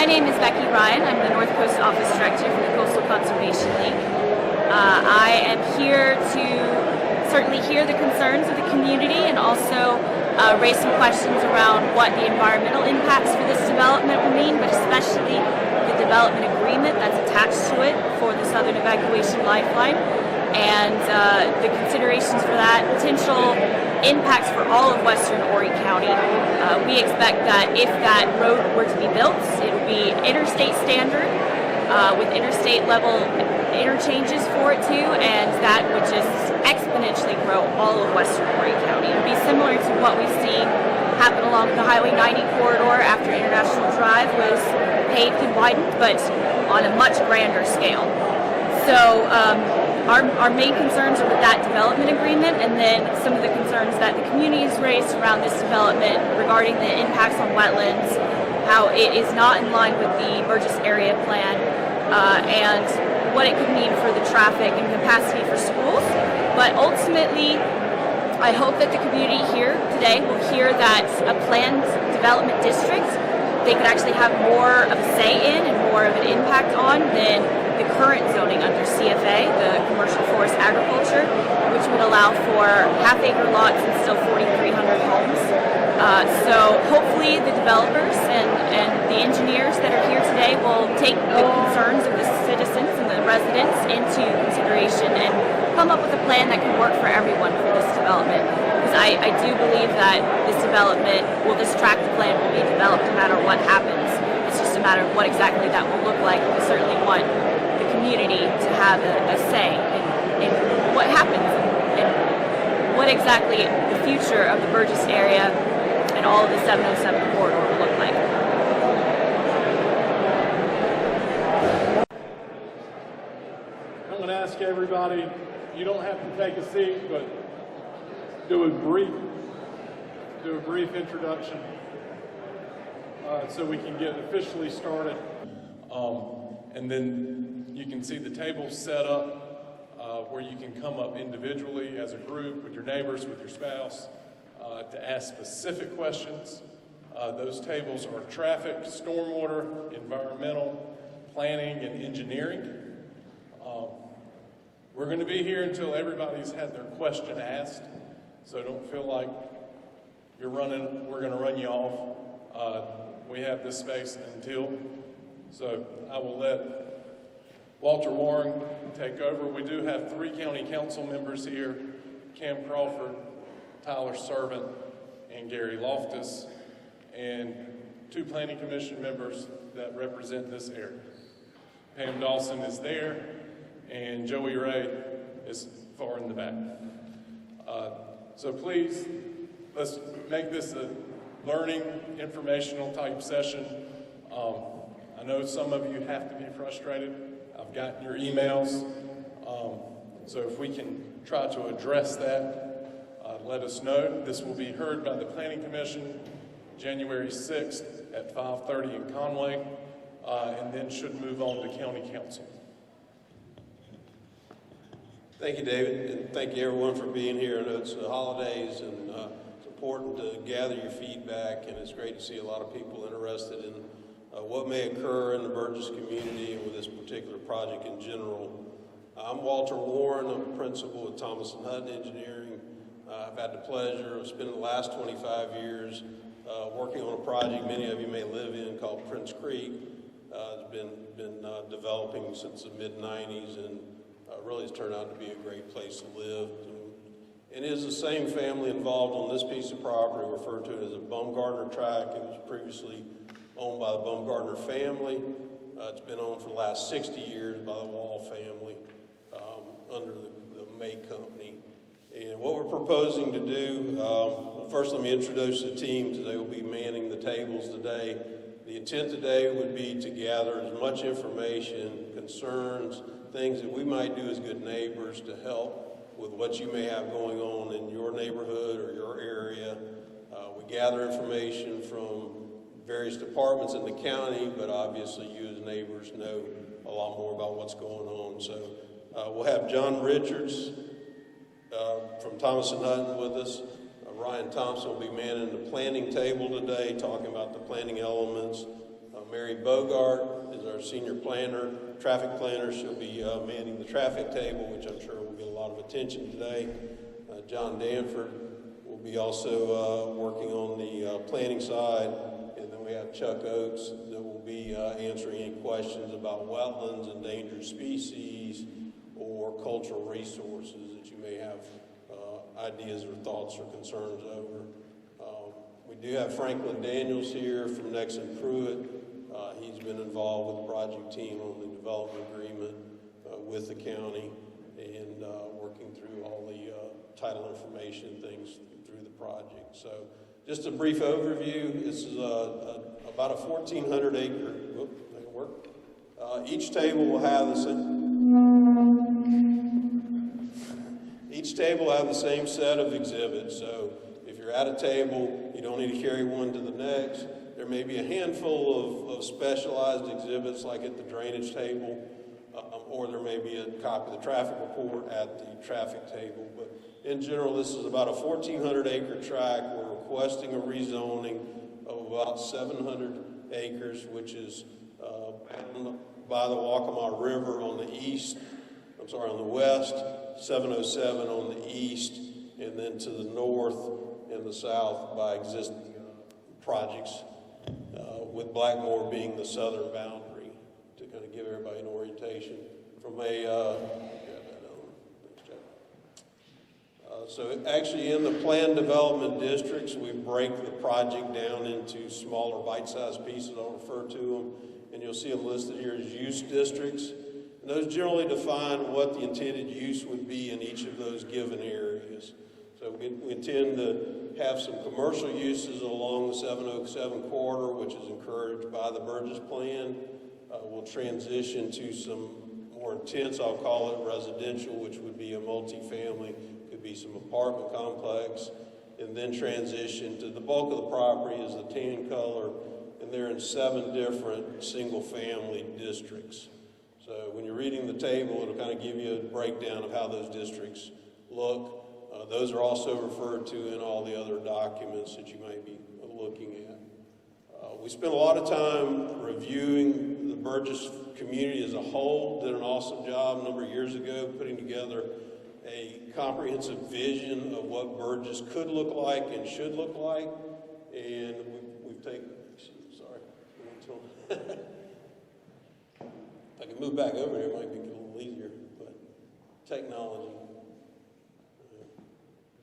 My name is Becky Ryan. I'm the North Coast Office Director for the Coastal Conservation League. I am here to certainly hear the concerns of the community and also raise some questions around what the environmental impacts for this development will mean, but especially the development agreement that's attached to it for the Southern Evacuation Lifeline and the considerations for that, potential impacts for all of Western Horry County. We expect that if that road were to be built, it would be interstate standard with interstate level interchanges for it too, and that would just exponentially grow all of Western Horry County. It would be similar to what we've seen happen along the Highway 90 corridor after International Drive was paved and widened, but on a much grander scale. So our main concerns are with that development agreement, and then some of the concerns that the community has raised around this development regarding the impacts on wetlands, how it is not in line with the Burgess Area Plan, and what it could mean for the traffic and capacity for schools. But ultimately, I hope that the community here today will hear that a planned development district they could actually have more of a say in and more of an impact on than the current zoning under CFA, the Commercial Forest Agriculture, which would allow for half-acre lots and still 4,300 homes. So hopefully the developers and the engineers that are here today will take the concerns of the citizens and the residents into consideration and come up with a plan that can work for everyone for this development. Because I do believe that this development, this tract plan will be developed no matter what happens. It's just a matter of what exactly that will look like. We certainly want the community to have a say in what happens and what exactly the future of the Burgess area and all of the 707 corridor will look like. I'm going to ask everybody, you don't have to take a seat, but do a brief introduction so we can get officially started. And then you can see the table set up where you can come up individually as a group with your neighbors, with your spouse, to ask specific questions. Those tables are traffic, stormwater, environmental, planning, and engineering. We're going to be here until everybody's had their question asked, so don't feel like we're going to run you off. We have this space until, so I will let Walter Warren take over. We do have 3 county council members here, Cam Crawford, Tyler Servant, and Gary Loftus, and 2 planning commission members that represent this area. Pam Dawson is there, and Joey Ray is far in the back. So please, let's make this a learning, informational type session. I know some of you have to be frustrated. I've gotten your emails. So if we can try to address that, let us know. This will be heard by the Planning Commission January 6th at 5:30 in Conway, and then should move on to County Council. Thank you, David, and thank you everyone for being here. I know it's the holidays, and it's important to gather your feedback, and it's great to see a lot of people interested in what may occur in the Burgess community and with this particular project in general. I'm Walter Warren. I'm a principal at Thomas & Hutton Engineering. I've had the pleasure of spending the last 25 years working on a project many of you may live in called Prince Creek. It's been developing since the mid-90s, and really has turned out to be a great place to live. And it is the same family involved on this piece of property, referred to as a Bumgartner tract. It was previously owned by the Bumgartner family. It's been owned for the last 60 years by the Wall family under the May Company. And what we're proposing to do, first let me introduce the team. Today we'll be manning the tables today. The intent today would be to gather as much information, concerns, things that we might do as good neighbors to help with what you may have going on in your neighborhood or your area. We gather information from various departments in the county, but obviously you as neighbors know a lot more about what's going on. So we'll have John Richards from Thomas & Hutton with us. Ryan Thompson will be manning the planning table today, talking about the planning elements. Mary Bogart is our senior planner, traffic planner. She'll be manning the traffic table, which I'm sure will get a lot of attention today. John Danford will be also working on the planning side. And then we have Chuck Oates that will be answering any questions about wetlands, endangered species, or cultural resources that you may have ideas or thoughts or concerns over. We do have Franklin Daniels here from Nexon Pruitt. He's been involved with the project team on the development agreement with the county and working through all the title information things through the project. So just a brief overview. This is about a 1,400 acre, whoop, that work. Each table will have the same set of exhibits. So if you're at a table, you don't need to carry one to the next. There may be a handful of specialized exhibits like at the drainage table, or there may be a copy of the traffic report at the traffic table. But in general, this is about a 1,400 acre tract. We're requesting a rezoning of about 700 acres, which is by the Waccamaw River on the east, on the west, 707 on the east, and then to the north and the south by existing projects, with Blackmore being the southern boundary, to kind of give everybody an orientation from a, so actually in the planned development districts, we break the project down into smaller bite-sized pieces. I'll refer to them, and you'll see them listed here as use districts. And those generally define what the intended use would be in each of those given areas. So we intend to have some commercial uses along the 707 corridor, which is encouraged by the Burgess Plan. We'll transition to some more intense, I'll call it residential, which would be a multifamily, could be some apartment complex, and then transition to the bulk of the property is the tan color, and they're in 7 different single-family districts. So when you're reading the table, it'll kind of give you a breakdown of how those districts look. Those are also referred to in all the other documents that you might be looking at. We spent a lot of time reviewing the Burgess community as a whole. Did an awesome job a number of years ago putting together a comprehensive vision of what Burgess could look like and should look like. And we've taken, sorry, if I can move back over here, it might be a little easier, but technology.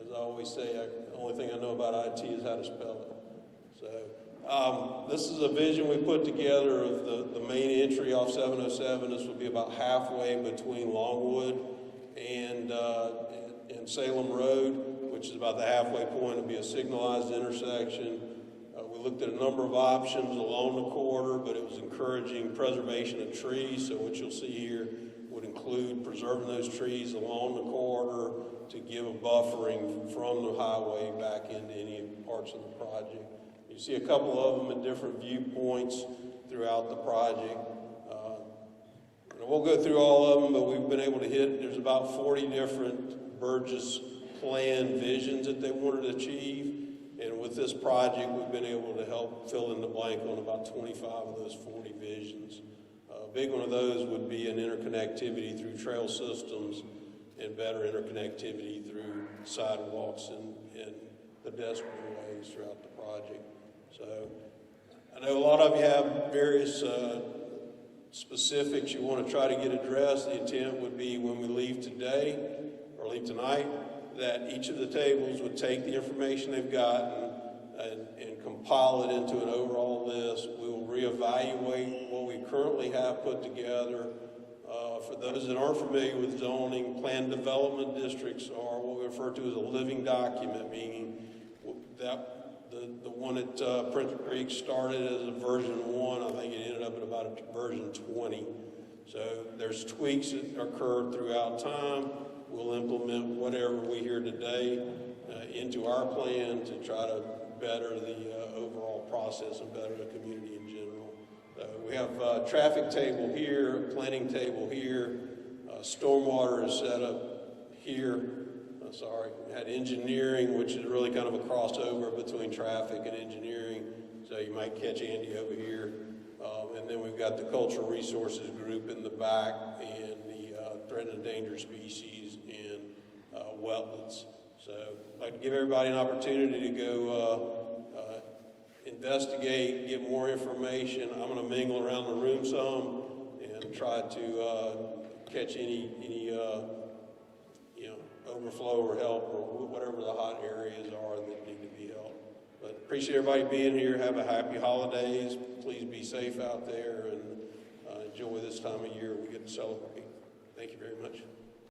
As I always say, the only thing I know about IT is how to spell it. So this is a vision we put together of the main entry off 707. This will be about halfway between Longwood and Salem Road, which is about the halfway point. It'll be a signalized intersection. We looked at a number of options along the corridor, but it was encouraging preservation of trees. So what you'll see here would include preserving those trees along the corridor to give a buffering from the highway back into any parts of the project. You see a couple of them at different viewpoints throughout the project. I won't go through all of them, but we've been able to hit, there's about 40 different Burgess plan visions that they wanted to achieve. And with this project, we've been able to help fill in the blank on about 25 of those 40 visions. A big one of those would be an interconnectivity through trail systems and better interconnectivity through sidewalks and pedestrian ways throughout the project. So I know a lot of you have various specifics you want to try to get addressed. The intent would be when we leave today or leave tonight, that each of the tables would take the information they've gotten and compile it into an overall list. We will reevaluate what we currently have put together. For those that aren't familiar with zoning, planned development districts are what we refer to as a living document, meaning that the one at Prince Creek started as a version 1. I think it ended up at about a version 20. So there's tweaks that occur throughout time. We'll implement whatever we hear today into our plan to try to better the overall process and better the community in general. We have a traffic table here, a planning table here, stormwater is set up here. We had engineering, which is really kind of a crossover between traffic and engineering. So you might catch Andy over here And then we've got the cultural resources group in the back, and the threatened and endangered species and wetlands. So I'd like to give everybody an opportunity to go investigate, get more information. I'm going to mingle around the room some and try to catch any overflow or help or whatever the hot areas are that need to be helped. But appreciate everybody being here. Have a happy holidays. Please be safe out there and enjoy this time of year we get to celebrate. Thank you very much.